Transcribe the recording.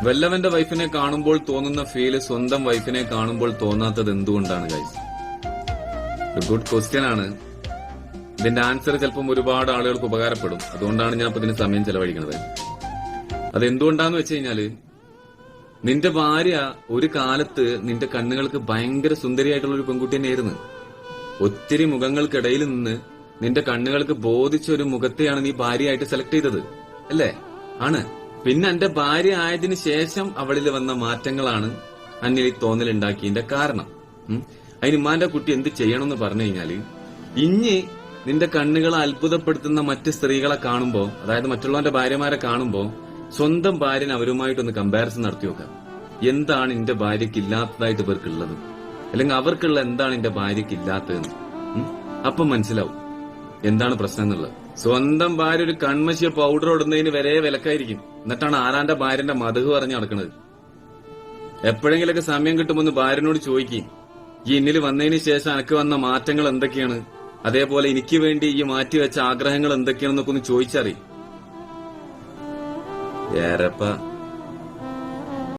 വല്ലവന്റെ വൈഫിനെ കാണുമ്പോൾ തോന്നുന്ന ഫീല് സ്വന്തം വൈഫിനെ കാണുമ്പോൾ തോന്നാത്തത് എന്തുകൊണ്ടാണ് ഗൈസ്? ഒരു ഗുഡ് ക്വസ്റ്റ്യൻ ആണ്. ഇതിന്റെ ആൻസർ ചിലപ്പം ഒരുപാട് ആളുകൾക്ക് ഉപകാരപ്പെടും. അതുകൊണ്ടാണ് ഞാൻ ഇപ്പൊ ഇതിന് സമയം ചെലവഴിക്കുന്നത്. അതെന്തുകൊണ്ടാന്ന് വെച്ച് കഴിഞ്ഞാല്, നിന്റെ ഭാര്യ ഒരു കാലത്ത് നിന്റെ കണ്ണുകൾക്ക് ഭയങ്കര സുന്ദരിയായിട്ടുള്ള ഒരു പെൺകുട്ടി തന്നെയായിരുന്നു. ഒത്തിരി മുഖങ്ങൾക്കിടയിൽ നിന്ന് നിന്റെ കണ്ണുകൾക്ക് ബോധിച്ച ഒരു മുഖത്തെയാണ് നീ ഭാര്യയായിട്ട് സെലക്ട് ചെയ്തത്, അല്ലേ? ആണ്. പിന്നെ എന്റെ ഭാര്യ ആയതിനു ശേഷം അവളിൽ വന്ന മാറ്റങ്ങളാണ് അന്നിൽ ഈ തോന്നലുണ്ടാക്കിയതിന്റെ കാരണം. അതിന് ഉമ്മാന്റെ കുട്ടി എന്ത് ചെയ്യണമെന്ന് പറഞ്ഞു കഴിഞ്ഞാല്, ഇനി നിന്റെ കണ്ണുകളെ അത്ഭുതപ്പെടുത്തുന്ന മറ്റ് സ്ത്രീകളെ കാണുമ്പോ, അതായത് മറ്റുള്ളവന്റെ ഭാര്യമാരെ കാണുമ്പോ, സ്വന്തം ഭാര്യനെ അവരുമായിട്ടൊന്ന് കമ്പാരിസൺ നടത്തി നോക്കാം. എന്താണ് എന്റെ ഭാര്യയ്ക്ക് ഇല്ലാത്തതായിട്ട് ഇവർക്കുള്ളത്, അല്ലെങ്കിൽ അവർക്കുള്ള എന്താണ് എന്റെ ഭാര്യയ്ക്ക് ഇല്ലാത്തതെന്ന്. അപ്പം മനസ്സിലാവും എന്താണ് പ്രശ്നം എന്നുള്ളത്. സ്വന്തം ഭാര്യ ഒരു കൺമശിയ പൗഡർ ഇടുന്നതിന് വരെ വിലക്കായിരിക്കും. എന്നിട്ടാണ് ആരാന്റെ ഭാര്യന്റെ മധു പറഞ്ഞ് നടക്കുന്നത്. എപ്പോഴെങ്കിലൊക്കെ സമയം കിട്ടുമെന്ന് ഭാര്യനോട് ചോദിക്കും, ഈ എന്നിൽ വന്നതിന് ശേഷം എനിക്ക് വന്ന മാറ്റങ്ങൾ എന്തൊക്കെയാണ്, അതേപോലെ എനിക്ക് വേണ്ടി ഈ മാറ്റിവെച്ച ആഗ്രഹങ്ങൾ എന്തൊക്കെയാണെന്നൊക്കെ ഒന്ന് ചോദിച്ചറിയും. ഏറെപ്പ